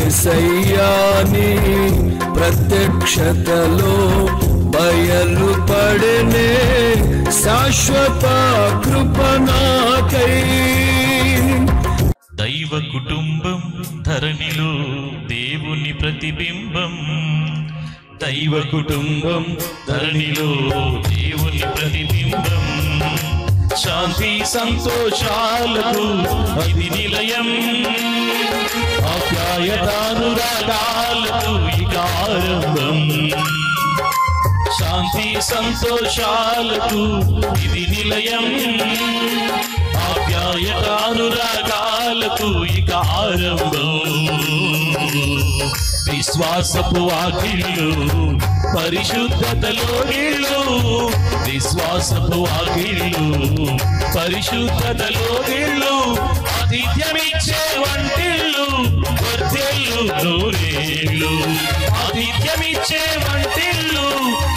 యేసయ్యాని ప్రత్యక్షతలో బయలుపడనే శాశ్వత కృప నాకై. దైవ కుటుంబం ధరణిలో దేవుని ప్రతిబింబం. దైవ కుటుంబం ధరణిలో దేవుని ప్రతిబింబం. శాంతి సంతోషాలకు ఇది నిలయం. ఆప్యాయతానురాగాలకు ఇక ఆరంభం. శాంతి సంతోషాలకు ఇది నిలయం. ఆప్యాయతానురాగాలకు ఇక ఆరంభం. విశ్వాసపు వాకిళ్ళు పరిశుద్ధతలో ఇళ్ళు. విశ్వాసపు వాకిళ్ళు పరిశుద్ధతలో ఇళ్ళు. ఆతిథ్యమిచ్చే వంటిళ్ళు వర్ధిల్లు నూరేళ్ళు. ఆతిథ్యమిచ్చే వంటిళ్ళు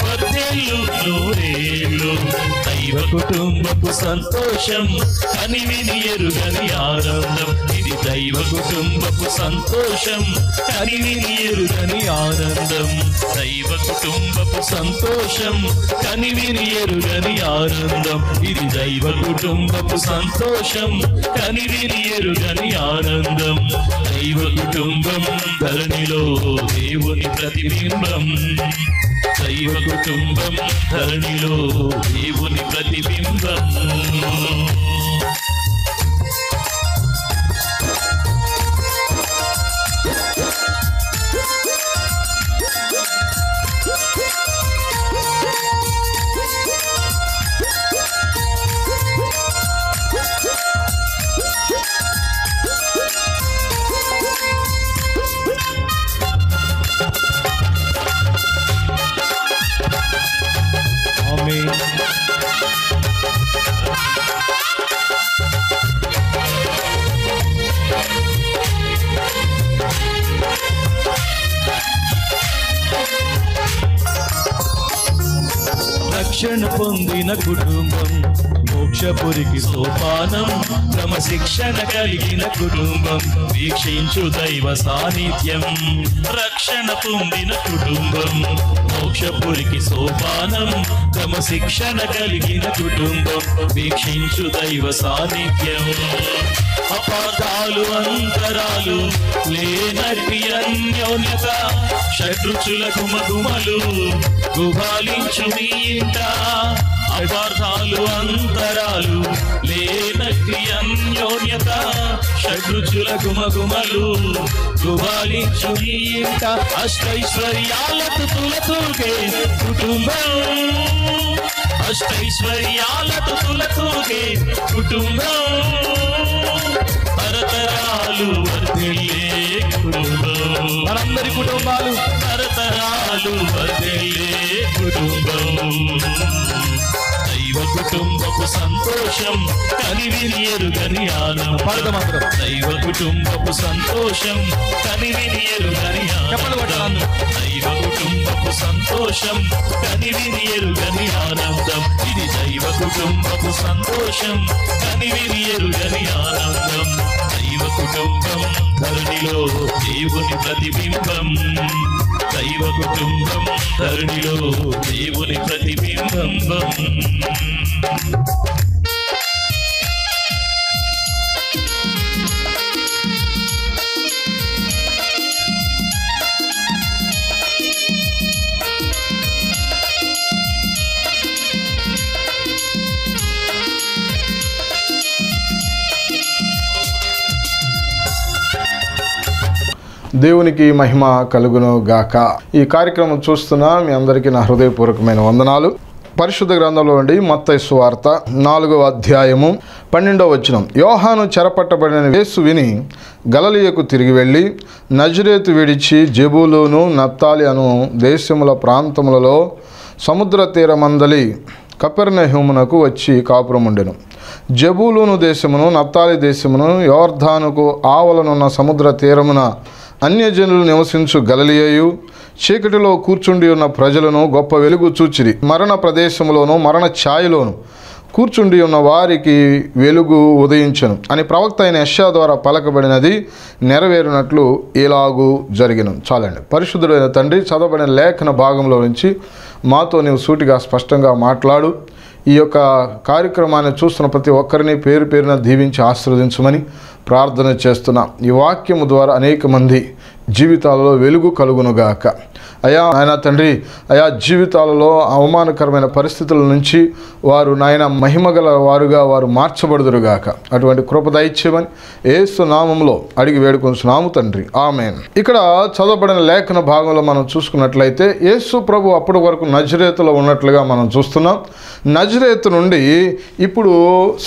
వర్ధిల్లు నూరేళ్ళు. దైవ కుటుంబపు సంతోషం కనివిని ఎరుగని ఆనందం. ఇది దైవ కుటుంబపు సంతోషం కనివిని ఎరుగని ఆనందం. దైవ కుటుంబపు సంతోషం కనివిని ఎరుగని ఆనందం. ఇది దైవ కుటుంబపు సంతోషం కనివిని ఎరుగని ఆనందం. దైవ కుటుంబం ధరణిలో దేవుని ప్రతిబింబం. దైవ కుటుంబం ధరణిలో దేవుని ప్రతిబింబం. రక్షణ పొందిన కుటుంబం మోక్షపురికి సోపానం. క్రమశిక్షణ కలిగిన కుటుంబం వీక్షించు దైవ సాన్నిధ్యం. రక్షణ పొందిన కుటుంబం మోక్షపురికి సోపానం. క్రమశిక్షణ కలిగిన కుటుంబం వీక్షించు దైవ సాన్నిధ్యం. అపార్థాలు అంతరాలు లేనట్టి అన్యోన్యత. షడ్రుచుల గుమగుమలు గుబాలించు మీ ఇంట. అపార్థాలు అంతరాలు లేనట్టి అన్యోన్యత. షడ్రుచుల గుమగుమలు గుబాలించు మీ ఇంట. అష్టైశ్వర్యాలతో తులతూగే కుటుంబం. అష్టైశ్వర్యాలతో తులతూగే కుటుంబం. తరతరాలు వర్ధిల్లే కుటుంబం. మనందరి కుటుంబాలు తరతరాలు వర్ధిల్లే కుటుంబం. దైవ కుటుంబపు సంతోషం కనివిని ఎరుగని ఆనందం. దైవ కుటుంబపు సంతోషం కనివిని ఎరుగని ఆనందం. దైవ కుటుంబపు సంతోషం కనివిని ఎరుగని ఆనందం. ఇది దైవ కుటుంబపు సంతోషం కనివిని ఎరుగని ఆనందం. దైవ కుటుంబం ధరణిలో దేవుని ప్రతిబింబం. దైవ కుటుంబం ధరణిలో దేవుని ప్రతిబింబం. దేవునికి మహిమ కలుగును గాక. ఈ కార్యక్రమం చూస్తున్న మీ అందరికీ నా హృదయపూర్వకమైన వందనాలు. పరిశుద్ధ గ్రంథంలో నుండి మత్తయి సువార్త 4వ అధ్యాయము 12వ వచనం. యోహాను చెరపట్టబడిన యేసు విని గలిలయకు తిరిగి వెళ్ళి నజరేతు విడిచి జెబూలూను నప్తాలి అను దేశముల ప్రాంతములలో సముద్ర తీరమందలి కపెర్నహూమునకు వచ్చి కాపురముండెను. జెబూలూను దేశమును నప్తాలి దేశమును యోర్దానుకు ఆవలనున్న సముద్ర తీరమున అన్యజనులు నివసించు గలిలయయు చీకటిలో కూర్చుండి ఉన్న ప్రజలను గొప్ప వెలుగు చూచిరి. మరణ ప్రదేశములోను మరణ ఛాయలోను కూర్చుండి ఉన్న వారికి వెలుగు ఉదయించను అని ప్రవక్త అయిన యెషయా ద్వారా పలకబడినది నెరవేరినట్లు ఇలాగూ జరిగిను. చాలండి. పరిశుద్ధుడైన తండ్రి, చదవబడిన లేఖన భాగంలో నుంచి మాతో నీవు సూటిగా స్పష్టంగా మాట్లాడు. ఈ యొక్క కార్యక్రమాన్ని చూస్తున్న ప్రతి ఒక్కరిని పేరు పేరున దీవించి ఆశీర్వదించమని ప్రార్థన చేస్తున్నా. ఈ వాక్యము ద్వారా అనేక మంది జీవితాలలో వెలుగు కలుగునుగాక. అయా నాయన తండ్రి, అయా జీవితాలలో అవమానకరమైన పరిస్థితుల నుంచి వారు నాయన మహిమగల వారుగా వారు మార్చబడుదురుగాక. అటువంటి కృప దయచేయమని యేసు నామములో అడిగి వేడుకొంచున్నాము తండ్రి, ఆమేన్. ఇక్కడ చదవబడిన లేఖన భాగంలో మనం చూసుకున్నట్లయితే యేసు ప్రభు అప్పటి వరకు నజరేతులో ఉన్నట్లుగా మనం చూస్తున్నాం. నజరేతు నుండి ఇప్పుడు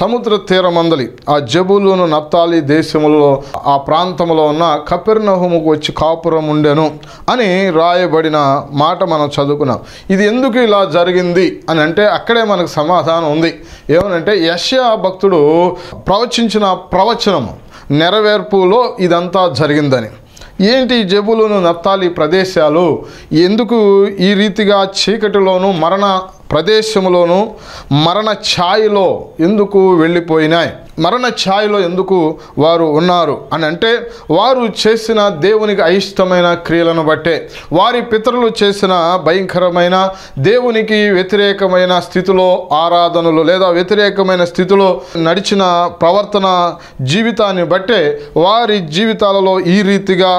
సముద్ర తీరమందలి ఆ జబూలూను నప్తాలి దేశములో ఆ ప్రాంతంలో ఉన్న కపెర్నహూముకు వచ్చి కాపురం ఉండెను అని రాయబడిన మాట మనం చదువుకున్నాం. ఇది ఎందుకు ఇలా జరిగింది అని అంటే అక్కడే మనకు సమాధానం ఉంది. ఏమనంటే యెషయా భక్తుడు ప్రవచించిన ప్రవచనము నెరవేర్పులో ఇదంతా జరిగిందని. ఏంటి జబూలూను నప్తాలి ప్రదేశాలు ఎందుకు ఈ రీతిగా చీకటిలోను మరణ ప్రదేశంలోను మరణ ఛాయలో ఎందుకు వెళ్ళిపోయినాయి, మరణ ఛాయలో ఎందుకు వారు ఉన్నారు అని అంటే వారు చేసిన దేవునికి అయిష్టమైన క్రియలను బట్టే, వారి పితరులు చేసిన భయంకరమైన దేవునికి వ్యతిరేకమైన స్థితిలో ఆరాధనలు లేదా వ్యతిరేకమైన స్థితిలో నడిచిన ప్రవర్తన జీవితాన్ని బట్టే వారి జీవితాలలో ఈ రీతిగా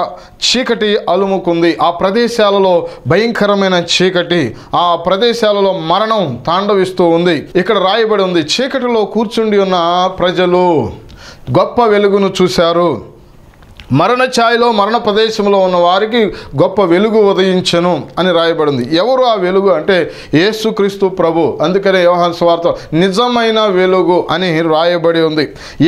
చీకటి అలుముకుంది. ఆ ప్రదేశాలలో భయంకరమైన చీకటి, ఆ ప్రదేశాలలో మరణం తాండవిస్తూ ఉంది. ఇక్కడ రాయబడి ఉంది, చీకటిలో కూర్చుండి ఉన్న ప్రజలు గొప్ప వెలుగును చూశారు. మరణ ఛాయలో మరణ ప్రదేశంలో ఉన్న వారికి గొప్ప వెలుగు ఉదయించెను అని రాయబడింది. ఎవరు ఆ వెలుగు అంటే యేసుక్రీస్తు ప్రభు. అందుకనే యోహాను సువార్త నిజమైన వెలుగు అని రాయబడి ఉంది.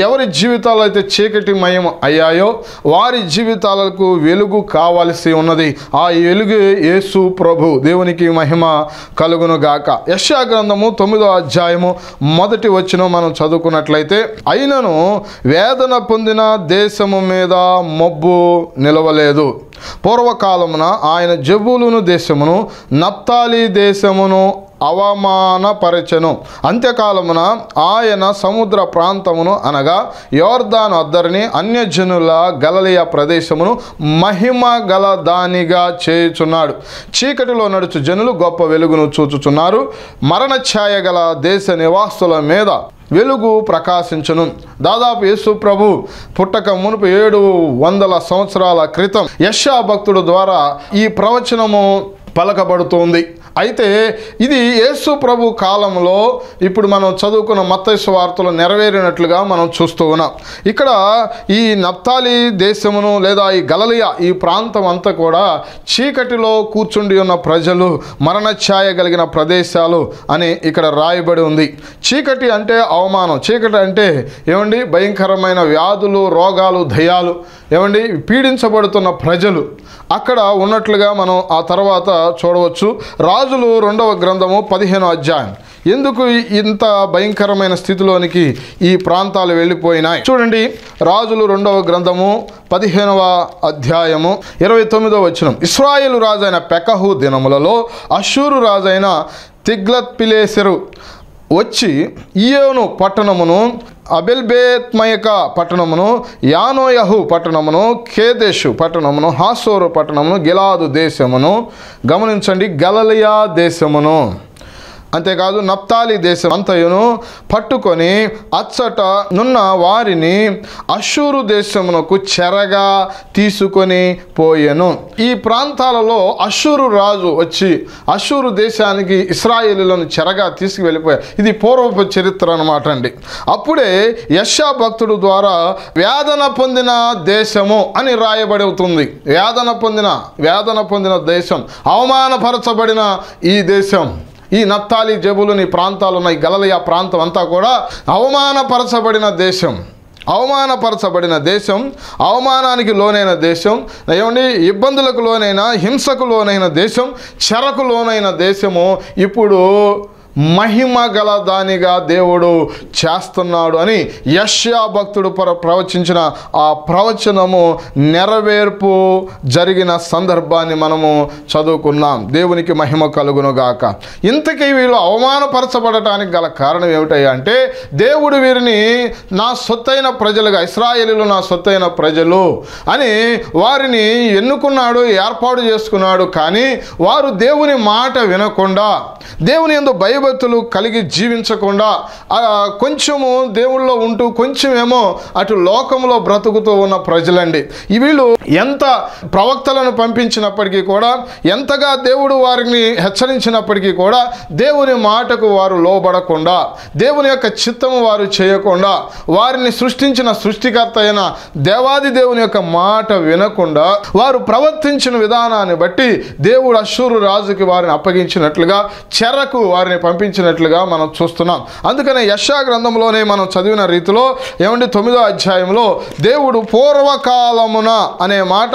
ఎవరి జీవితాలు అయితే చీకటిమయం అయ్యాయో వారి జీవితాలకు వెలుగు కావాల్సి ఉన్నది. ఆ వెలుగు యేసు ప్రభు. దేవునికి మహిమ కలుగును గాక. యెషయా గ్రంథము 9వ అధ్యాయము 1వ వచనం మనం చదువుకున్నట్లయితే, అయినను వేదన పొందిన దేశము మీద మబ్బు నిలవలేదు. పూర్వకాలమున ఆయన జబూలూను దేశమును నప్తాలి దేశమును అవమానపరచెను. అంత్యకాలమున ఆయన సముద్ర ప్రాంతమును అనగా యోర్దాను అద్దరిని అన్యజనుల గలిలయ ప్రదేశమును మహిమ గల దానిగా చేయుచున్నాడు. చీకటిలో నడుచు జనులు గొప్ప వెలుగును చూచుచున్నారు. మరణ ఛాయ గల దేశ నివాసుల మీద వెలుగు ప్రకాశించును. దాదాపు యేసు ప్రభు పుట్టక మునుపు 700 సంవత్సరాల క్రితం యెషయా భక్తుడు ద్వారా ఈ ప్రవచనము పలకబడుతుంది. అయితే ఇది యేసు ప్రభు కాలంలో ఇప్పుడు మనం చదువుకున్న మత్తయి సువార్తలో నెరవేరినట్లుగా మనం చూస్తూ ఉన్నాం. ఇక్కడ ఈ నప్తాలి దేశమును లేదా ఈ గలిలయ ఈ ప్రాంతం అంతా కూడా చీకటిలో కూర్చుండి ఉన్న ప్రజలు, మరణ ఛాయ కలిగిన ప్రదేశాలు అని ఇక్కడ రాయబడి ఉంది. చీకటి అంటే అవమానం. చీకటి అంటే ఏమండి భయంకరమైన వ్యాధులు, రోగాలు, దయ్యాలు, ఏమండి పీడించబడుతున్న ప్రజలు అక్కడ ఉన్నట్లుగా మనం ఆ తర్వాత చూడవచ్చు. రాజులు 2వ గ్రంథము 15వ అధ్యాయం. ఎందుకు ఇంత భయంకరమైన స్థితిలోనికి ఈ ప్రాంతాలు వెళ్ళిపోయినాయి చూడండి. రాజులు 2వ గ్రంథము 15వ అధ్యాయము 29వ వచనం. ఇశ్రాయేలు రాజైన పెకహు దినములలో అష్షూరు రాజైన తిగ్లత్పిలేసెరు వచ్చి ఈయోను పట్టణమును, అబెల్బేత్మయక పట్టణమును, యానోయహు పట్టణమును, కేదేషు పట్టణమును, హాసోరు పట్టణమును, గిలాదు దేశమును, గమనించండి గలిలయ దేశమును, అంతేకాదు నప్తాలి దేశం అంతయును పట్టుకొని అచ్చట నున్న వారిని అష్షూరు దేశమునకు చెరగా తీసుకొని పోయెను. ఈ ప్రాంతాలలో అష్షూరు రాజు వచ్చి అష్షూరు దేశానికి ఇశ్రాయేలులను చెరగా తీసుకువెళ్ళిపోయారు. ఇది పూర్వపు చరిత్ర అన్నమాట అండి. అప్పుడే యెషయా భక్తుడు ద్వారా వేదన పొందిన దేశము అని రాయబడుతుంది. వేదన పొందిన దేశం, అవమానపరచబడిన ఈ దేశం, ఈ నప్తాలి జబూలూను ఈ ప్రాంతాలు ఉన్న ఈ గలిలయ ప్రాంతం అంతా కూడా అవమానపరచబడిన దేశం, అవమానానికి లోనైన దేశం, ఏమండి ఇబ్బందులకు లోనైన, హింసకు లోనైన దేశం, చెరకు లోనైన దేశము ఇప్పుడు మహిమ గల దానిగా దేవుడు చేస్తున్నాడు అని యెషయా భక్తుడు ప్రవచించిన ఆ ప్రవచనము నెరవేర్పు జరిగిన సందర్భాన్ని మనము చదువుకున్నాం. దేవునికి మహిమ కలుగునుగాక. ఇంతకీ వీళ్ళు అవమానపరచబడటానికి గల కారణం ఏమిటయ్యా అంటే, దేవుడు వీరిని నా సొత్తైన ప్రజలుగా, ఇశ్రాయేలీయులు నా సొత్తైన ప్రజలు అని వారిని ఎన్నుకున్నాడు, ఏర్పాటు చేసుకున్నాడు. కానీ వారు దేవుని మాట వినకుండా, దేవుని యందు భయభక్తులు కలిగి జీవించకుండా, కొంచెము దేవుళ్ళో ఉంటూ కొంచెమేమో అటు లోకంలో బ్రతుకుతూ ఉన్న ప్రజలండి. వీళ్ళు ఎంత ప్రవక్తలను పంపించినప్పటికీ కూడా, ఎంతగా దేవుడు వారిని హెచ్చరించినప్పటికీ కూడా దేవుని మాటకు వారు లోబడకుండా, దేవుని యొక్క చిత్తము వారు చేయకుండా, వారిని సృష్టించిన సృష్టికర్త అయిన దేవాది దేవుని యొక్క మాట వినకుండా వారు ప్రవర్తించిన విధానాన్ని బట్టి దేవుడు అష్షూరు రాజుకి వారిని అప్పగించినట్లుగా, చెరకు వారిని పంపించినట్లుగా మనం చూస్తున్నాం. అందుకనే యెషయా గ్రంథంలోనే మనం చదివిన రీతిలో 9వ అధ్యాయంలో దేవుడు పూర్వకాలమున అనే మాట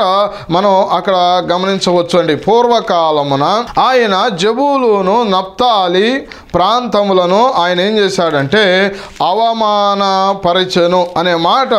మనం అక్కడ గమనించవచ్చు అండి. పూర్వకాలమున ఆయన జబూలూను నప్తాలి ప్రాంతములను ఆయన ఏం చేశాడంటే అవమానపరచెను అనే మాట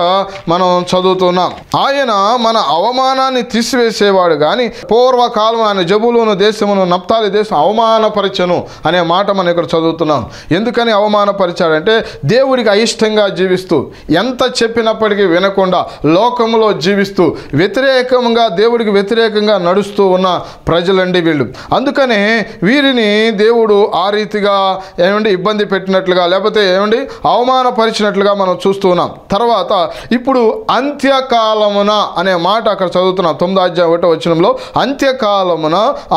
మనం చదువుతున్నాం. ఆయన మన అవమానాన్ని తీసివేసేవాడు కానీ పూర్వకాలం ఆయన జబూలూను దేశమును నప్తాలి దేశం అవమానపరచెను అనే మాట మనం ఇక్కడ చదువుతున్నాం. ఎందుకని అవమానపరిచాడంటే, దేవుడికి అయిష్టంగా జీవిస్తూ, ఎంత చెప్పినప్పటికీ వినకుండా లోకంలో జీవిస్తూ, వ్యతిరేకంగా దేవుడికి వ్యతిరేకంగా నడుస్తూ ఉన్న ప్రజలండి వీళ్ళు. అందుకనే వీరిని దేవుడు ఆ రీతిగా ఇబ్బంది పెట్టినట్లుగా, లేకపోతే అవమానపరిచినట్లుగా మనం చూస్తూ ఉన్నాం. తర్వాత ఇప్పుడు అంత్యకాలమున అనే మాట అక్కడ చదువుతున్నాం. 9వ అధ్యాయం 1వ వచనంలో అంత్యకాలమున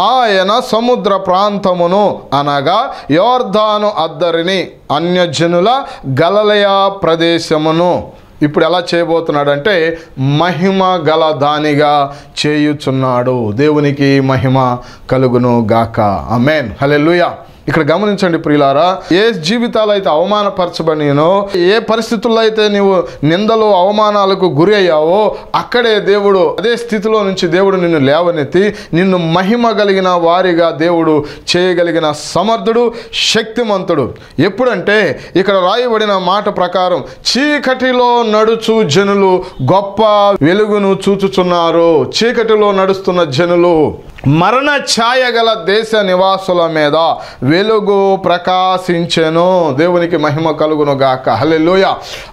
ఆయన సముద్ర ప్రాంతమును అనగా యోర్దాను అద్దరిని, అన్యజనుల గలిలయ ప్రదేశమును ఇప్పుడు ఎలా చేయబోతున్నాడంటే మహిమ గల దానిగా చేయుచున్నాడు. దేవునికి మహిమ కలుగును గాక. ఆమేన్. హల్లెలూయా. ఇక్కడ గమనించండి ప్రియులారా, ఏ జీవితాలు అయితే అవమానపరచబడినో, ఏ పరిస్థితుల్లో అయితే నీవు నిందలు అవమానాలకు గురి అయ్యావో అక్కడే దేవుడు, అదే స్థితిలో నుంచి దేవుడు నిన్ను లేవనెత్తి నిన్ను మహిమ కలిగిన వారిగా దేవుడు చేయగలిగిన సమర్థుడు, శక్తిమంతుడు. ఎప్పుడంటే ఇక్కడ రాయబడిన మాట ప్రకారం చీకటిలో నడుచు జనులు గొప్ప వెలుగును చూచుచున్నారు. చీకటిలో నడుస్తున్న జనులు మరణ ఛాయ గల దేశ నివాసుల మీద వెలుగు ప్రకాశించెను. దేవునికి మహిమ కలుగును గాక. హల్లెలూయా.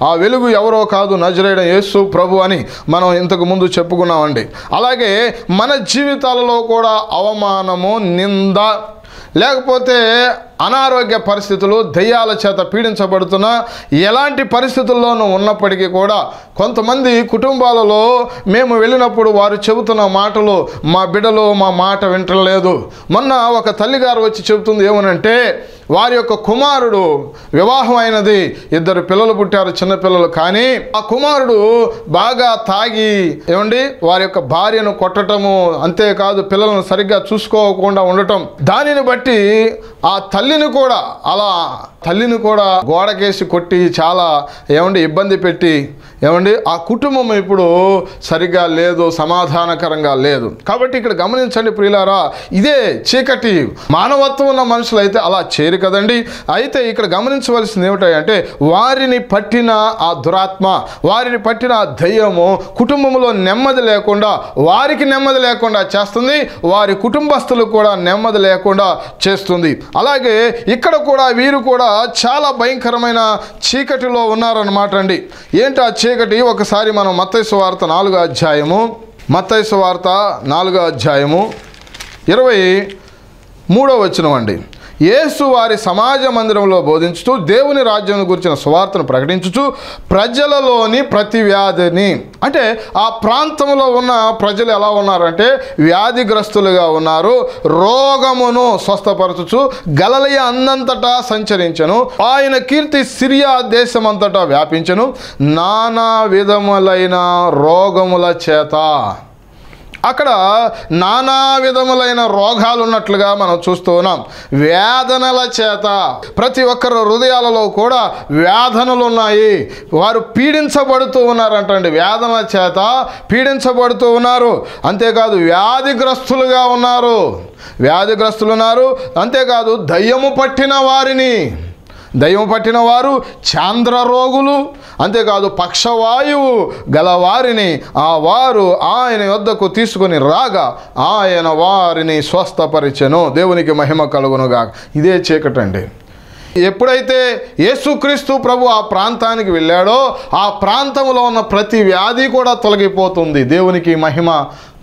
ఆ వెలుగు ఎవరో కాదు, నజరేయుడైన యేసు ప్రభు అని మనం ఇంతకు ముందు చెప్పుకున్నామండి. అలాగే మన జీవితాలలో కూడా అవమానము, నింద, లేకపోతే అనారోగ్య పరిస్థితులు, దెయ్యాల చేత పీడించబడుతున్న ఎలాంటి పరిస్థితుల్లోనూ ఉన్నప్పటికీ కూడా కొంతమంది కుటుంబాలలో మేము వెళ్ళినప్పుడు వారు చెబుతున్న మాటలు, మా బిడ్డలు మా మాట వింటలేదు. మొన్న ఒక తల్లిగారు వచ్చి చెబుతుంది ఏమనంటే, వారి యొక్క కుమారుడు వివాహం అయినది, 2 పిల్లలు పుట్టారు, చిన్నపిల్లలు. కానీ ఆ కుమారుడు బాగా తాగి వారి యొక్క భార్యను కొట్టటము, అంతేకాదు పిల్లలను సరిగ్గా చూసుకోకుండా ఉండటం, దానిని బట్టి ఆ తల్లిని కూడా గోడకేసి కొట్టి చాలా ఇబ్బంది పెట్టి ఆ కుటుంబం ఇప్పుడు సరిగ్గా లేదు, సమాధానకరంగా లేదు. కాబట్టి ఇక్కడ గమనించండి ప్రియులారా, ఇదే చీకటి. మానవత్వం ఉన్న మనుషులు అయితే అలా చేయరు కదండి. అయితే ఇక్కడ గమనించవలసింది ఏమిటంటే, వారిని పట్టిన ఆ దురాత్మ, వారిని పట్టిన ఆ దయ్యము కుటుంబంలో నెమ్మది లేకుండా, వారికి నెమ్మది లేకుండా చేస్తుంది, వారి కుటుంబస్తులకు కూడా నెమ్మది లేకుండా చేస్తుంది. అలాగే ఇక్కడ కూడా వీరు కూడా చాలా భయంకరమైన చీకటిలో ఉన్నారన్నమాట అండి. ఏంటి ఆ చీకటి? ఒకసారి మనం మత్తయి సువార్త 4వ అధ్యాయము, మత్తయి సువార్త 4వ అధ్యాయము 23వ వచనం అండి. యేసు వారి సమాజ మందిరంలో బోధించుతూ దేవుని రాజ్యం గురించిన సువార్తను ప్రకటించుచు ప్రజలలోని ప్రతి వ్యాధిని, అంటే ఆ ప్రాంతంలో ఉన్న ప్రజలు ఎలా ఉన్నారంటే వ్యాధిగ్రస్తులుగా ఉన్నారు, రోగమును స్వస్థపరచుచు గలిలయ అందంతటా సంచరించెను, ఆయన కీర్తి సిరియా దేశమంతటా వ్యాపించెను, నానా విధములైన రోగముల చేత. అక్కడ నానా విధములైన రోగాలు ఉన్నట్లుగా మనం చూస్తూ ఉన్నాం. వేదనల చేత ప్రతి ఒక్కరు హృదయాలలో కూడా వేదనలు ఉన్నాయి. వారు పీడించబడుతూ ఉన్నారంటండి. వేదనల చేత పీడించబడుతూ ఉన్నారు. అంతేకాదు వ్యాధిగ్రస్తులుగా ఉన్నారు. అంతేకాదు దయ్యము పట్టిన వారు, చాంద్ర రోగులు, అంతేకాదు పక్షవాయువు గలవారిని వారు ఆయన యొద్దకు తీసుకొని రాగా ఆయన వారిని స్వస్థపరిచెను. దేవునికి మహిమ కలుగునుగా. ఇదే చీకటండి. ఎప్పుడైతే యేసుక్రీస్తు ప్రభు ఆ ప్రాంతానికి వెళ్ళాడో ఆ ప్రాంతంలో ఉన్న ప్రతి వ్యాధి కూడా తొలగిపోతుంది. దేవునికి మహిమ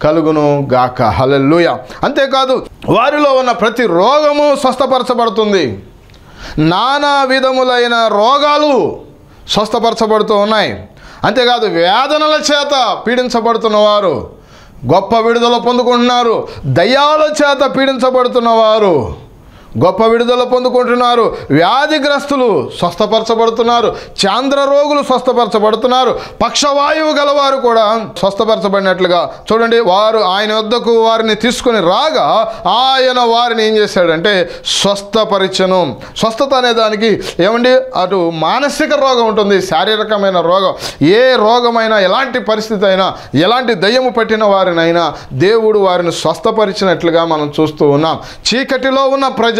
కలుగును గాక. హల్లెలూయా. అంతేకాదు వారిలో ఉన్న ప్రతి రోగము స్వస్థపరచబడుతుంది. నానా విధములైన రోగాలు స్వస్థపరచబడుతూ ఉన్నాయి. అంతేకాదు వేదనల చేత పీడించబడుతున్నవారు గొప్ప విడుదల పొందుకుంటున్నారు. దయ్యాల చేత పీడించబడుతున్నవారు గొప్ప విడుదల పొందుకుంటున్నారు. వ్యాధిగ్రస్తులు స్వస్థపరచబడుతున్నారు. చాంద్ర రోగులు స్వస్థపరచబడుతున్నారు. పక్షవాయువు గలవారు కూడా స్వస్థపరచబడినట్లుగా చూడండి. వారు ఆయన వద్దకు వారిని తీసుకొని రాగా ఆయన వారిని ఏం చేశాడంటే స్వస్థపరిచెను. స్వస్థత అనే దానికి ఏమండి అటు మానసిక రోగం ఉంటుంది, శారీరకమైన రోగం. ఏ రోగమైనా, ఎలాంటి పరిస్థితి అయినా, ఎలాంటి దయ్యము పట్టిన వారినైనా దేవుడు వారిని స్వస్థపరిచినట్లుగా మనం చూస్తూ ఉన్నాం. చీకటిలో ఉన్న ప్రజలు,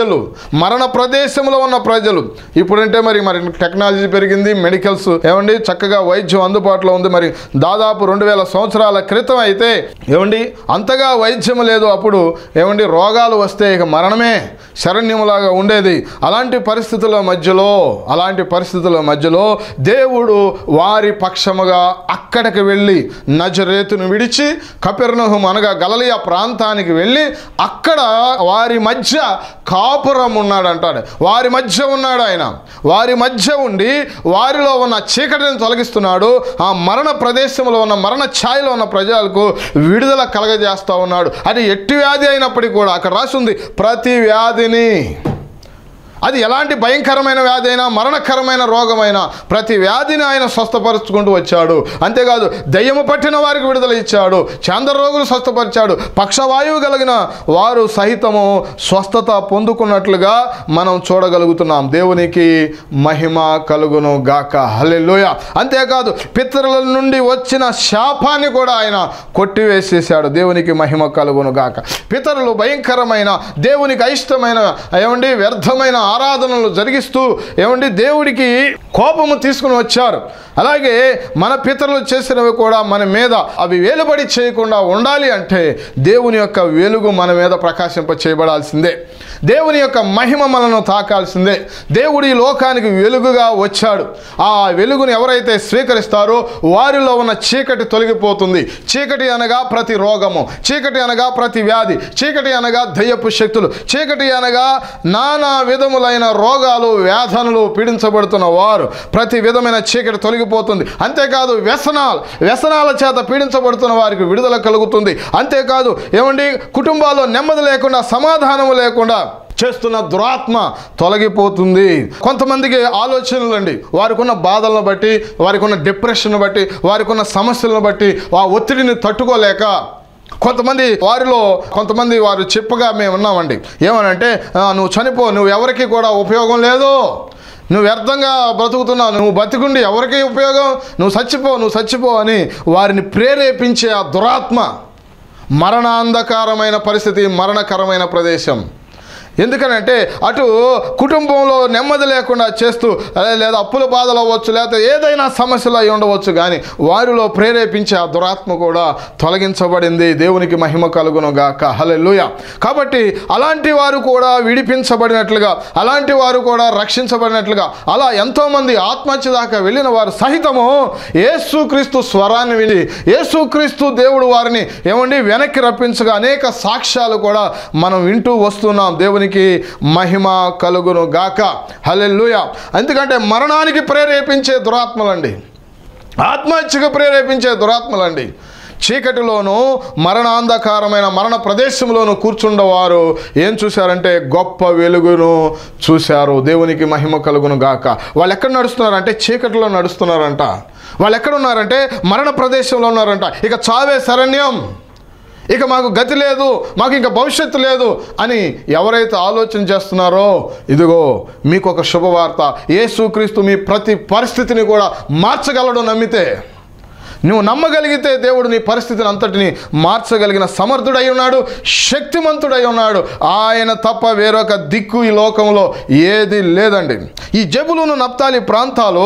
మరణ ప్రదేశంలో ఉన్న ప్రజలు, ఇప్పుడంటే మరి టెక్నాలజీ పెరిగింది, మెడికల్స్ ఏమండి చక్కగా వైద్యం అందుబాటులో ఉంది. మరి దాదాపు 2000 సంవత్సరాల క్రితం అయితే ఏమండి అంతగా వైద్యం లేదు. అప్పుడు ఏమండి రోగాలు వస్తే ఇక మరణమే శరణ్యములాగా ఉండేది. అలాంటి పరిస్థితుల మధ్యలో దేవుడు వారి పక్షముగా అక్కడికి వెళ్ళి నజరేతును విడిచి కపెర్నహూము అనగా గలిలయ ప్రాంతానికి వెళ్ళి అక్కడ వారి మధ్య కాపురం ఉన్నాడంటాడు. వారి మధ్య ఉన్నాడు ఆయన. వారి మధ్య ఉండి వారిలో ఉన్న చీకటిని తొలగిస్తున్నాడు. ఆ మరణ ప్రదేశంలో ఉన్న, మరణ ఛాయలో ఉన్న ప్రజలకు విడుదల కలగజేస్తూ ఉన్నాడు. అది ఎట్టి వ్యాధి అయినప్పటికీ కూడా అక్కడ రాసింది ప్రతి వ్యాధిని, అది ఎలాంటి భయంకరమైన వ్యాధి అయినా, మరణకరమైన రోగమైనా ప్రతి వ్యాధిని ఆయన స్వస్థపరుచుకుంటూ వచ్చాడు. అంతేకాదు దయ్యము పట్టిన వారికి విడుదల ఇచ్చాడు. చాంద్ర రోగులు స్వస్థపరిచాడు. పక్షవాయువు కలిగిన వారు సహితము స్వస్థత పొందుకున్నట్లుగా మనం చూడగలుగుతున్నాం. దేవునికి మహిమ కలుగును గాక. హల్లెలూయా. అంతేకాదు పితరుల నుండి వచ్చిన శాపాన్ని కూడా ఆయన కొట్టివేసేసాడు. దేవునికి మహిమ కలుగును గాక. పితరులు భయంకరమైన, దేవునికి అయిష్టమైన ఏమండి వ్యర్థమైన ఆరాధనలు జరిగిస్తూ ఏమండి దేవుడికి కోపము తీసుకుని వచ్చారు. అలాగే మన పితరులు చేసినవి కూడా మన మీద అవి వేలుబడి చేయకుండా ఉండాలి అంటే దేవుని యొక్క వెలుగు మన మీద ప్రకాశింప చేయబడాల్సిందే. దేవుని యొక్క మహిమ మనను తాకాల్సిందే. దేవుడు ఈ లోకానికి వెలుగుగా వచ్చాడు. ఆ వెలుగును ఎవరైతే స్వీకరిస్తారో వారిలో ఉన్న చీకటి తొలగిపోతుంది. చీకటి అనగా ప్రతి రోగము, చీకటి అనగా ప్రతి వ్యాధి, చీకటి అనగా దయ్యపు శక్తులు, చీకటి అనగా నానా విధములైన రోగాలు, వ్యాధులు పీడించబడుతున్న వారు, ప్రతి విధమైన చీకటి తొలగిపోతుంది. అంతేకాదు వ్యసనాల చేత పీడించబడుతున్న వారికి విడుదల కలుగుతుంది. అంతేకాదు ఏమండి కుటుంబాల్లో నెమ్మది లేకుండా, సమాధానము లేకుండా చేస్తున్న దురాత్మ తొలగిపోతుంది. కొంతమందికి ఆలోచనలు అండి, వారికి ఉన్న బాధలను బట్టి, వారికి ఉన్న డిప్రెషన్ బట్టి, వారికి ఉన్న సమస్యలను బట్టి, ఆ ఒత్తిడిని తట్టుకోలేక కొంతమంది వారు చెప్పగా మేము ఉన్నామండి. ఏమనంటే నువ్వు చనిపో, నువ్వు ఎవరికి కూడా ఉపయోగం లేదు, నువ్వు వ్యర్థంగా బ్రతుకుతున్నావు, నువ్వు బతికుండి ఎవరికి ఉపయోగం, నువ్వు చచ్చిపో అని వారిని ప్రేరేపించే ఆ దురాత్మ మరణాంధకారమైన పరిస్థితి, మరణకరమైన ప్రదేశం. ఎందుకనంటే అటు కుటుంబంలో నెమ్మది లేకుండా చేస్తూ, లేదా అప్పుల బాధలు అవ్వచ్చు, లేకపోతే ఏదైనా సమస్యలు అయి ఉండవచ్చు, కానీ వారిలో ప్రేరేపించే ఆ దురాత్మ కూడా తొలగించబడింది. దేవునికి మహిమ కలుగును గాక. హల్లెలూయా. కాబట్టి అలాంటి వారు కూడా విడిపించబడినట్లుగా, అలాంటి వారు కూడా రక్షించబడినట్లుగా, అలా ఎంతోమంది ఆత్మహత్య దాకా వెళ్ళిన వారు సహితము యేసుక్రీస్తు స్వరాన్ని విని, యేసుక్రీస్తు దేవుడు వారిని ఏమండి వెనక్కి రప్పించగా అనేక సాక్ష్యాలు కూడా మనం వింటూ వస్తున్నాం. దేవునికి మహిమ కలుగును గాక. హల్లెలూయా. ఎందుకంటే మరణానికి ప్రేరేపించే దురాత్మలండి, ఆత్మహత్యకు ప్రేరేపించే దురాత్మలండి. చీకటిలోనూ మరణాంధకారమైన మరణ ప్రదేశంలోనూ కూర్చుండవారు ఏం చూశారంటే గొప్ప వెలుగును చూశారు. దేవునికి మహిమ కలుగును గాక. వాళ్ళు ఎక్కడ నడుస్తున్నారంటే చీకటిలో నడుస్తున్నారంట. వాళ్ళు ఎక్కడ ఉన్నారంటే మరణ ప్రదేశంలో ఉన్నారంట. ఇక చావే శరణ్యం, ఇక మాకు గతి లేదు, మాకు ఇంకా భవిష్యత్తు లేదు అని ఎవరైతే ఆలోచన చేస్తున్నారో, ఇదిగో మీకు ఒక శుభవార్త. యేసుక్రీస్తు మీ ప్రతి పరిస్థితిని కూడా మార్చగలడు. నమ్మితే, నువ్వు నమ్మగలిగితే దేవుడు నీ పరిస్థితిని అంతటిని మార్చగలిగిన సమర్థుడై ఉన్నాడు, శక్తిమంతుడై ఉన్నాడు. ఆయన తప్ప వేరొక దిక్కు ఈ లోకంలో ఏది లేదండి. ఈ జెబులూను నప్తాలి ప్రాంతాలు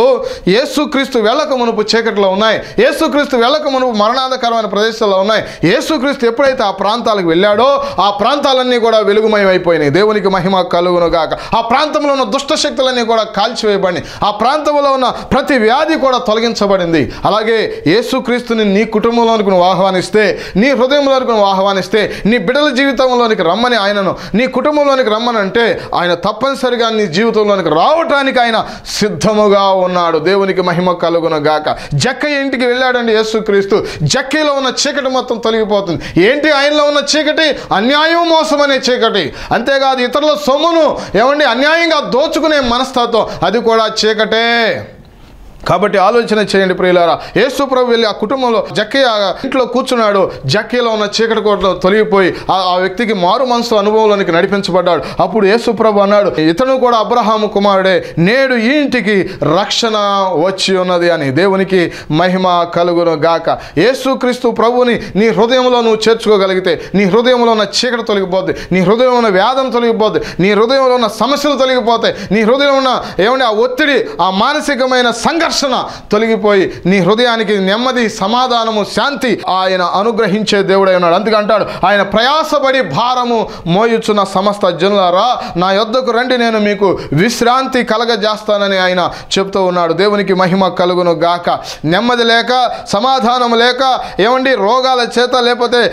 యేసుక్రీస్తు వెళ్ళక మునుపు చీకటిలో ఉన్నాయి. యేసుక్రీస్తు వెళ్ళక మునుపు మరణాంధకరమైన ప్రదేశాల్లో ఉన్నాయి. యేసుక్రీస్తు ఎప్పుడైతే ఆ ప్రాంతాలకు వెళ్ళాడో ఆ ప్రాంతాలన్నీ కూడా వెలుగుమయం అయిపోయినాయి. దేవునికి మహిమ కలుగును గాక. ఆ ప్రాంతంలో ఉన్న దుష్ట శక్తులన్నీ కూడా కాల్చివేయబడి, ఆ ప్రాంతంలో ఉన్న ప్రతి వ్యాధి కూడా తొలగించబడింది. అలాగే యేసుక్రీస్తుని నీ కుటుంబంలోనికి నువ్వు ఆహ్వానిస్తే, నీ హృదయంలోనికి నువ్వు ఆహ్వానిస్తే, నీ బిడ్డల జీవితంలోనికి రమ్మని ఆయనను నీ కుటుంబంలోనికి రమ్మని అంటే ఆయన తప్పనిసరిగా నీ జీవితంలోనికి రావటానికి ఆయన సిద్ధముగా ఉన్నాడు. దేవునికి మహిమ కలుగును గాక. జక్కయ్య ఇంటికి వెళ్ళాడండి యేసుక్రీస్తు. జక్కయ్యలో ఉన్న చీకటి మొత్తం తొలగిపోతుంది. ఏంటి ఆయనలో ఉన్న చీకటి? అన్యాయం, మోసం అనే చీకటి. అంతేకాదు ఇతరుల సొమ్మును అన్యాయంగా దోచుకునే మనస్తత్వం, అది కూడా చీకటే. కాబట్టి ఆలోచన చేయండి ప్రియులారా. యేసు ప్రభు వెళ్ళి ఆ కుటుంబంలో జక్కయ్య ఇంట్లో కూర్చున్నాడు. జక్కయ్యలో ఉన్న చీకటి కోట తొలగిపోయి ఆ వ్యక్తికి మారు మనసు అనుభవంలోనికి నడిపించబడ్డాడు. అప్పుడు యేసు ప్రభు అన్నాడు, ఇతను కూడా అబ్రహాము కుమారుడే, నేడు ఈ ఇంటికి రక్షణ వచ్చి ఉన్నది అని. దేవునికి మహిమ కలుగును గాక. యేసుక్రీస్తు ప్రభుని నీ హృదయంలో నువ్వు చేర్చుకోగలిగితే నీ హృదయంలో ఉన్న చీకటి తొలగిపోద్ది, నీ హృదయంలో ఉన్న వ్యాధం తొలగిపోద్ది, నీ హృదయంలో ఉన్న సమస్యలు తొలగిపోతాయి, నీ హృదయంలో ఉన్న ఆ ఒత్తిడి, ఆ మానసికమైన సంఘర్షణ తొలగిపోయి నీ హృదయానికి నెమ్మది, సమాధానము, శాంతి ఆయన అనుగ్రహించే దేవుడై ఉన్నాడు. అందుకే అంటాడు, ఆయన ప్రయాసపడి భారము మోయుచున్న సమస్త జనులారా నా యొద్దకు రండి, నేను మీకు విశ్రాంతి కలగజేస్తానని ఆయన చెప్తూ ఉన్నాడు. దేవునికి మహిమ కలుగును గాక. నెమ్మది లేక, సమాధానం లేక, రోగాల చేత, లేకపోతే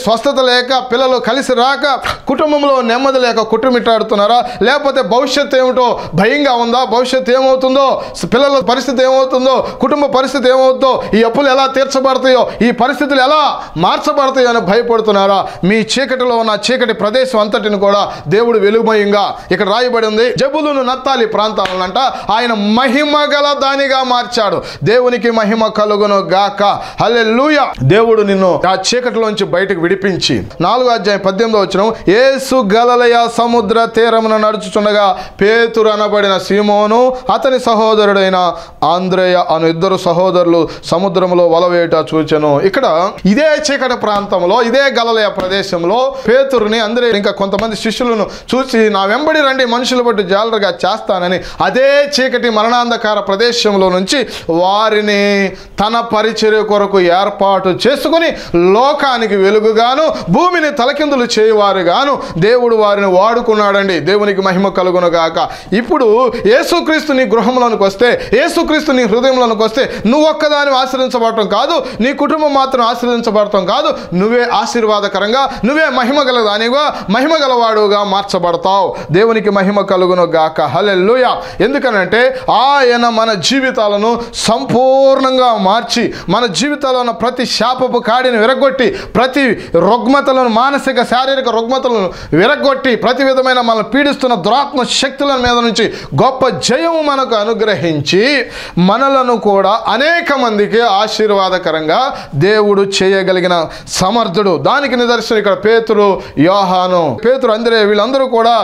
స్వస్థత లేక, పిల్లలు కలిసి రాక, కుటుంబంలో నెమ్మది లేక కుటుంబిట్టాడుతున్నారా? లేకపోతే భవిష్యత్తు ఏమిటో భయంగా ఉందా? భవిష్యత్తు ఏమవుతుందో, పిల్లల పరిస్థితి ఏమవుతుందో, కుటుంబ పరిస్థితి ఏమవుతుందో, ఈ అప్పులు ఎలా తీర్చబడతాయో, ఈ పరిస్థితులు ఎలా మార్చబడతాయో అని భయపడుతున్నారా? మీ చీకటిలో ఉన్న చీకటి ప్రదేశం అంతటిని కూడా దేవుడు వెలుగుమయంగా, ఇక్కడ రాయబడి ఉంది, జెబులూను నప్తాలి ప్రాంతాలనంట ఆయన మహిమ గల దానిగా మార్చాడు. దేవునికి మహిమ కలుగును గాక. హల్లెలూయా. దేవుడు నిన్ను ఆ చీకటిలోంచి బయటకు విడిపించి 4:18 యేసు గలిలయ సముద్ర తీరమున నడుచుచుండగా పేతురు అనబడిన సీమోను అతని సహోదరుడైన ఆంద్రేయ అను ఇద్దరు సహోదరులు సముద్రంలో వలవేట చూచెను. ఇక్కడ ఇదే చీకటి ప్రాంతంలో, ఇదే గలిలయ ప్రదేశంలో పేతురుని, ఆంద్రేయ ఇంకా కొంతమంది శిష్యులను చూసి నా వెంబడి రండి, మనుషులు బట్టి జాలరుగా చేస్తానని అదే చీకటి మరణాంధకార ప్రదేశంలో నుంచి వారిని తన పరిచర్య కొరకు ఏర్పాటు చేసుకుని లోకానికి వెలుగుగాను భూమిని తలకిందులు చేయవారుగాను దేవుడు వారిని వాడుకున్నాడండి. దేవునికి మహిమ కలుగును గాక. ఇప్పుడు యేసుక్రీస్తు నీ గృహంలోనికి వస్తే, యేసుక్రీస్తు నీ హృదయంలోనికి వస్తే నువ్వు ఒక్కదాని ఆశీర్వించబడటం కాదు, నీ కుటుంబం మాత్రం ఆశీర్వించబడటం కాదు, నువ్వే ఆశీర్వాదకరంగా, నువ్వే మహిమ గల దానిగా, మహిమ గలవాడుగా మార్చబడతావు. దేవునికి మహిమ కలుగును గాక. హల్లెలూయా. ఎందుకనంటే ఆయన మన జీవితాలను సంపూర్ణంగా మార్చి, మన జీవితాల్లో ఉన్న ప్రతి శాపపు కాడిని విరగొట్టి, ప్రతి రుగ్మతలను, మానసిక శారీరక రుగ్మతలను విరగొట్టి, ప్రతి విధమైన మనల్ని పీడిస్తున్న దురాత్మ శక్తుల మీద నుంచి గొప్ప జయము మనకు అనుగ్రహించి మనలను కూడా అనేక మందికి ఆశీర్వాదకరంగా దేవుడు చేయగలిగిన సమర్థుడు. దానికి నిదర్శనం ఇక్కడ పేతురు, యోహాను, పేతురు, ఆంద్రేయ వీళ్ళందరూ కూడా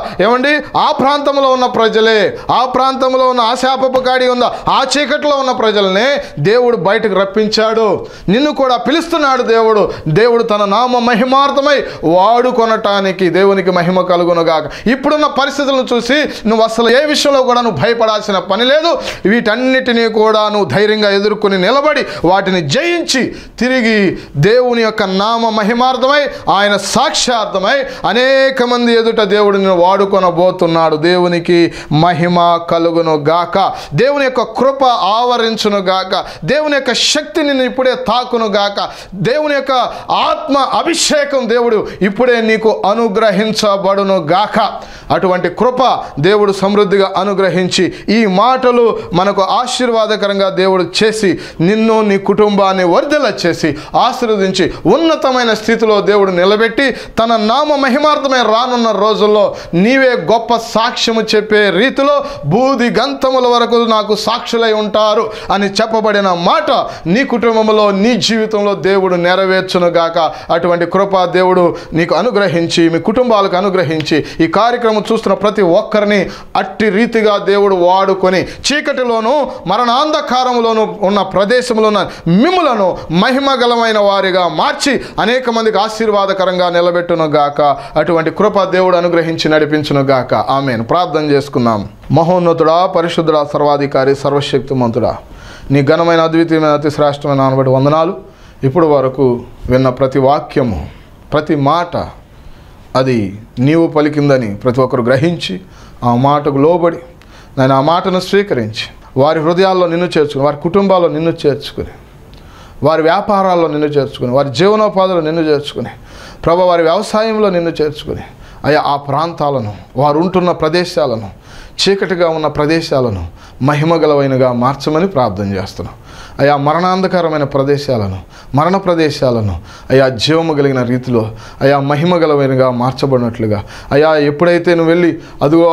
ఆ ప్రాంతంలో ఉన్న ప్రజలే, ఆ ప్రాంతంలో ఉన్న ఆ శాపపు కాడి ఉందా ఆ చీకట్లో ఉన్న ప్రజలనే దేవుడు బయటకు రప్పించాడు. నిన్ను కూడా పిలుస్తున్నాడు దేవుడు. దేవుడు తన నామ మహిమార్థమై వాడుకొనటానికి. దేవునికి మహిమ కలుగునుగాక. ఇప్పుడున్న పరిస్థితులను చూసి నువ్వు అసలు ఏ విషయంలో కూడా నువ్వు భయపడాల్సిన పని లేదు. వీటన్నిటినీ కూడా నువ్వు ధైర్యంగా ఎదుర్కొని నిలబడి వాటిని జయించి తిరిగి దేవుని యొక్క నామ మహిమార్థమై, ఆయన సాక్ష్యార్థమై అనేక మంది ఎదుట దేవుడు నిన్ను వాడుకొనబోతున్నాడు. దేవునికి మహిమ కలుగును గాక. దేవుని యొక్క కృప ఆవరించును గాక. దేవుని యొక్క శక్తి నిన్ను ఇప్పుడే తాకును గాక. దేవుని యొక్క ఆత్మ అభిషేకం దేవుడు ఇప్పుడే నీకు అనుగ్రహించబడును గాక. అటువంటి కృప దేవుడు సమృద్ధిగా అనుగ్రహించి ఈ మాటలు మనకు ఆశీర్వాదకరంగా దేవుడు చేసి నిన్ను నీ కుటుంబాన్ని వర్ధిల్ల చేసి ఆశీర్వదించి ఉన్నతమైన స్థితిలో దేవుడు నిలబెట్టి తన నామ మహిమార్థమే రానున్న రోజుల్లో నీవే గొప్ప సాక్ష్యము చెప్పే రీతిలో బూది గంతముల వరకు నాకు సాక్షులై ఉంటారు అని చెప్పబడిన మాట నీ కుటుంబంలో నీ జీవితంలో దేవుడు నెరవేర్చును గాక. అటువంటి కృప దేవుడు నీకు అనుగ్రహించి మీ కుటుంబాలకు అనుగ్రహించి ఈ కార్యక్రమం చూస్తున్న ప్రతి ఒక్కరిని అట్టి రీతిగా దేవుడు వాడుకొని చీకటిలోను మరణాంధకారంలోను ఉన్న ప్రదేశంలో ఉన్న మిమ్ములను మహిమగలమైన వారిగా మార్చి అనేక మందికి ఆశీర్వాదకరంగా నిలబెట్టును గాక. అటువంటి కృప దేవుడు అనుగ్రహించి నడిపించును గాక. ఆమేన్. ప్రార్థన చేసుకుందాం. మహోన్నతుడా, పరిశుద్ధుడా, సర్వాధికారి, సర్వశక్తిమంతుడా, నీ ఘనమైన అద్వితీయమైన అతి శ్రేష్టమైన నామబడి వందనాలు. ఇప్పుడు వరకు విన్న ప్రతి వాక్యము ప్రతి మాట అది నీవు పలికిందని ప్రతి ఒక్కరు గ్రహించి ఆ మాటకు లోబడి నేను ఆ మాటను స్వీకరించి వారి హృదయాల్లో నిన్ను చేర్చుకుని, వారి కుటుంబాల్లో నిన్ను చేర్చుకుని, వారి వ్యాపారాల్లో నిన్ను చేర్చుకుని, వారి జీవనోపాధులు నిన్ను చేర్చుకుని, ప్రభు వారి వ్యవసాయంలో నిన్ను చేర్చుకుని, అయ్యా ఆ ప్రాంతాలను వారు ఉంటున్న ప్రదేశాలను చీకటిగా ఉన్న ప్రదేశాలను మహిమగలవైనగా మార్చమని ప్రార్థన చేస్తున్నాం. అయా మరణాంధకరమైన ప్రదేశాలను మరణ ప్రదేశాలను అయా జీవము కలిగిన రీతిలో అయా మహిమగలమైనగా మార్చబడినట్లుగా అయా ఎప్పుడైతే నువ్వు వెళ్ళి అదిగో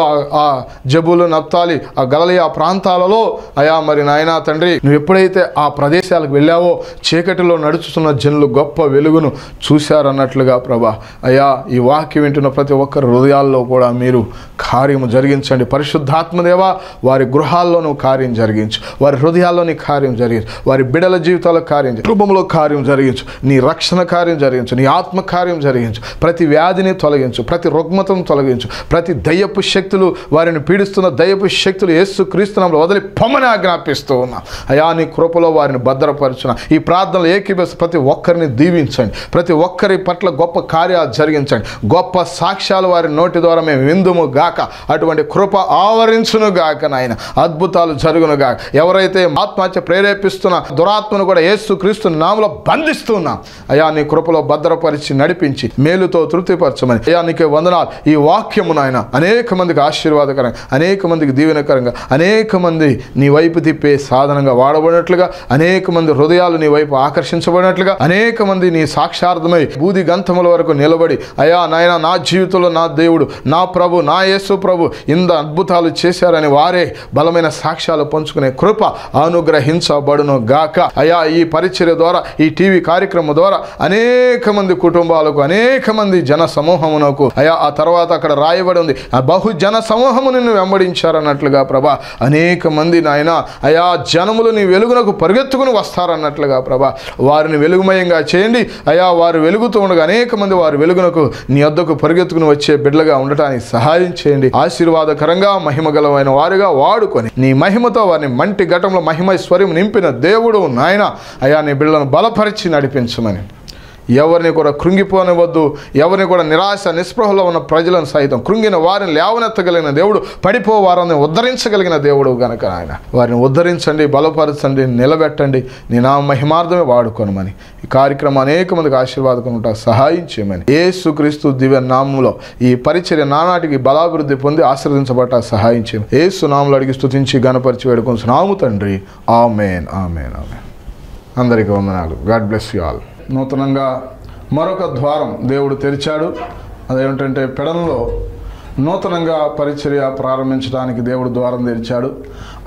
ఆ జబూలు నప్తాలి ఆ గలిలయ ఆ ప్రాంతాలలో అయా మరి నాయనా తండ్రి నువ్వు ఎప్పుడైతే ఆ ప్రదేశాలకు వెళ్ళావో చీకటిలో నడుచుతున్న జనులు గొప్ప వెలుగును చూశారన్నట్లుగా ప్రభా అయా ఈ వాక్యం వింటున్న ప్రతి ఒక్కరి హృదయాల్లో కూడా మీరు కార్యము జరిగించండి. పరిశుద్ధాత్మదేవా వారి గృహాల్లోనూ కార్యం జరిగించు, వారి హృదయాల్లోని కార్యం జరిగించు, వారి బిడల జీవితాల్లో కార్యం కుటుంబంలో కార్యం జరిగించు, నీ రక్షణ కార్యం జరిగించు, నీ ఆత్మ కార్యం జరిగించు, ప్రతి వ్యాధిని తొలగించు, ప్రతి రుగ్మతను తొలగించు, ప్రతి దయ్యపు శక్తులు వారిని పీడిస్తున్న దయ్యపు శక్తులు యేసు క్రీస్తు నామములో వదిలి పొమ్మని ఆజ్ఞాపిస్తూ ఉన్నా. అయా నీ కృపలో వారిని భద్రపరచున. ఈ ప్రార్థనలు ఏకీభవిస్తూ ప్రతి ఒక్కరిని దీవించండి, ప్రతి ఒక్కరి పట్ల గొప్ప కార్యాలు జరిగించండి, గొప్ప సాక్ష్యాలు వారి నోటి ద్వారా మేము విందుము గాక. అటువంటి కృప ఆవరించును గాక నాయన. అద్భుతాలు జరుగును గాక. ఎవరైతే ఆత్మహత్య ప్రేరేపిస్తున్న దురాత్మను కూడా యేసు క్రీస్తు నామములో బంధిస్తున్నా అయా నీ కృపలో భద్రపరిచి నడిపించి మేలుతో తృప్తిపరచమని అయా నీకే వందనాలు. ఈ వాక్యము నాయన అనేక మందికి ఆశీర్వాదకరంగా, అనేక మందికి దీవెనకరంగా, అనేక మంది నీ వైపు తిప్పే సాధనంగా వాడబడినట్లుగా, అనేక మంది హృదయాలు నీ వైపు ఆకర్షించబడినట్లుగా, అనేక మంది నీ సాక్షార్థమై బూది గంతముల వరకు నిలబడి అయా నాయన నా జీవితంలో నా దేవుడు నా ప్రభు నా యేసు ప్రభు ఇంత అద్భుతాలు చేశారని వారే బలమైన సాక్ష్యాలు పంచుకునే కృప అనుగ్రహించబడును గాక. అయా ఈ పరిచర్య ద్వారా ఈ టీవీ కార్యక్రమం ద్వారా అనేక మంది కుటుంబాలకు అనేక మంది జన సమూహమునకు అయా ఆ తర్వాత అక్కడ రాయబడి ఉంది ఆ బహుజన సమూహము నిన్ను వెంబడించారన్నట్లుగా ప్రభా అనేక మంది నాయన అయా జనములు నీ వెలుగునకు పరిగెత్తుకుని వస్తారన్నట్లుగా ప్రభా వారిని వెలుగుమయంగా చేయండి. అయా వారు వెలుగుతూ ఉండగా అనేక మంది వారి వెలుగునకు నీ వద్దకు పరిగెత్తుకుని వచ్చే బిడ్డలుగా ఉండటానికి సహాయం చేయండి. ఆశీర్వాదకరంగా మహిమగలమైన వారుగా వాడుకొని నీ మహిమతో వారిని మంటి ఘటంలో మహిమైశ్వర్యం నింపిన దేవుడు నాయన అయా నీ బిడ్డలను బలపరిచి నడిపించమని, ఎవరిని కూడా కృంగిపోనివద్దు, ఎవరిని కూడా నిరాశ నిస్పృహలో ఉన్న ప్రజలను సైతం కృంగిన వారిని లేవనెత్తగలిగిన దేవుడు, పడిపో వారిని ఉద్ధరించగలిగిన దేవుడు గనక ఆయన వారిని ఉద్ధరించండి, బలపరచండి, నిలబెట్టండి, నీ నా మహిమార్థమే వాడుకోనమని ఈ కార్యక్రమం అనేక మందికి ఆశీర్వాదకరంగా సహాయం చేయమని యేసుక్రీస్తు దివ్య నామములో ఈ పరిచర్య నానాటికి బలాభివృద్ధి పొంది ఆశీర్వదించబట్ట సహాయం చేయమని యేసు నామములో అడిగి స్తుతించి గణపరిచి వేడుకొంచున్నాము తండ్రి. ఆమేన్ ఆమేన్ ఆమేన్. అందరికీ వందనాలు. God bless you all. నూతనంగా మరొక ద్వారం దేవుడు తెరిచాడు. అదేమిటంటే పెడన్లో నూతనంగా పరిచర్య ప్రారంభించడానికి దేవుడు ద్వారం తెరిచాడు.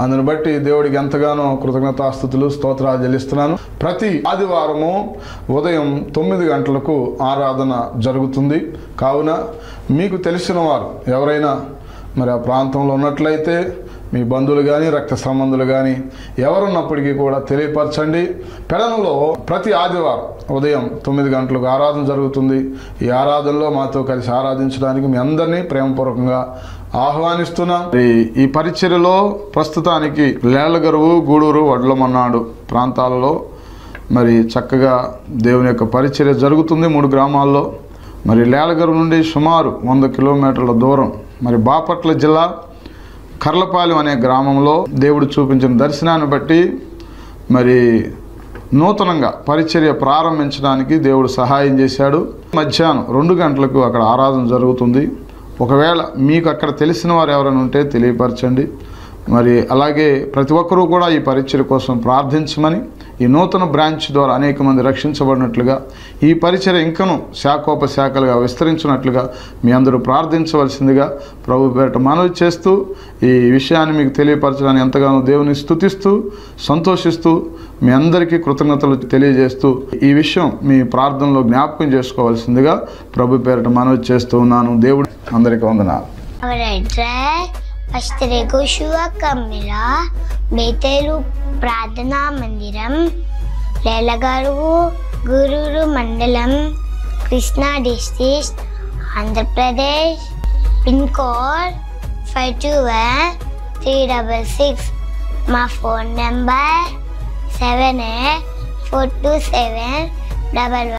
అందుని బట్టి దేవుడికి ఎంతగానో కృతజ్ఞతాస్తుతులు స్తోత్రాలు చెల్లిస్తున్నాను. ప్రతి ఆదివారము ఉదయం 9 గంటలకు ఆరాధన జరుగుతుంది. కావున మీకు తెలిసిన వారు ఎవరైనా మరి ఆ ప్రాంతంలో ఉన్నట్లయితే మీ బంధువులు కానీ రక్త సంబంధులు కానీ ఎవరున్నప్పటికీ కూడా తెలియపరచండి. పెడనలో ప్రతి ఆదివారం ఉదయం 9 గంటలకు ఆరాధన జరుగుతుంది. ఈ ఆరాధనలో మాతో కలిసి ఆరాధించడానికి మీ అందరినీ ప్రేమపూర్వకంగా ఆహ్వానిస్తున్నాం. ఈ పరిచర్యలో ప్రస్తుతానికి లేళ్లగరువు, గూడూరు, వడ్లమన్నాడు ప్రాంతాలలో మరి చక్కగా దేవుని యొక్క పరిచర్య జరుగుతుంది 3 గ్రామాల్లో. మరి లేళ్లగరువు నుండి సుమారు 100 కిలోమీటర్ల దూరం మరి బాపట్ల జిల్లా కర్లపాలెం అనే గ్రామంలో దేవుడు చూపించిన దర్శనాన్ని బట్టి మరి నూతనంగా పరిచర్య ప్రారంభించడానికి దేవుడు సహాయం చేశాడు. మధ్యాహ్నం 2 గంటలకు అక్కడ ఆరాధన జరుగుతుంది. ఒకవేళ మీకు అక్కడ తెలిసిన వారు ఎవరైనా ఉంటే తెలియపరచండి. మరి అలాగే ప్రతి ఒక్కరూ కూడా ఈ పరిచర్య కోసం ప్రార్థించమని, ఈ నూతన బ్రాంచ్ ద్వారా అనేక మంది రక్షించబడినట్లుగా, ఈ పరిచర్య ఇంకను శాఖోపశాఖలుగా విస్తరించినట్లుగా మీ అందరూ ప్రార్థించవలసిందిగా ప్రభు పేరిట మనవి చేస్తూ, ఈ విషయాన్ని మీకు తెలియపరచడానికి ఎంతగానో దేవుని స్తుతిస్తూ సంతోషిస్తూ మీ అందరికీ కృతజ్ఞతలు తెలియజేస్తూ ఈ విషయం మీ ప్రార్థనలో జ్ఞాపకం చేసుకోవాల్సిందిగా ప్రభు పేరిట మనవి చేస్తూ ఉన్నాను. దేవుడు అందరికీ వందనాలు. కమ్మిలా బేతేలు ప్రార్థనా మందిరం, లేలగారువు గురూరు మండలం, Krishna district, Andhra Pradesh. Pin code 521366. మా ఫోన్ నెంబర్ 78427111.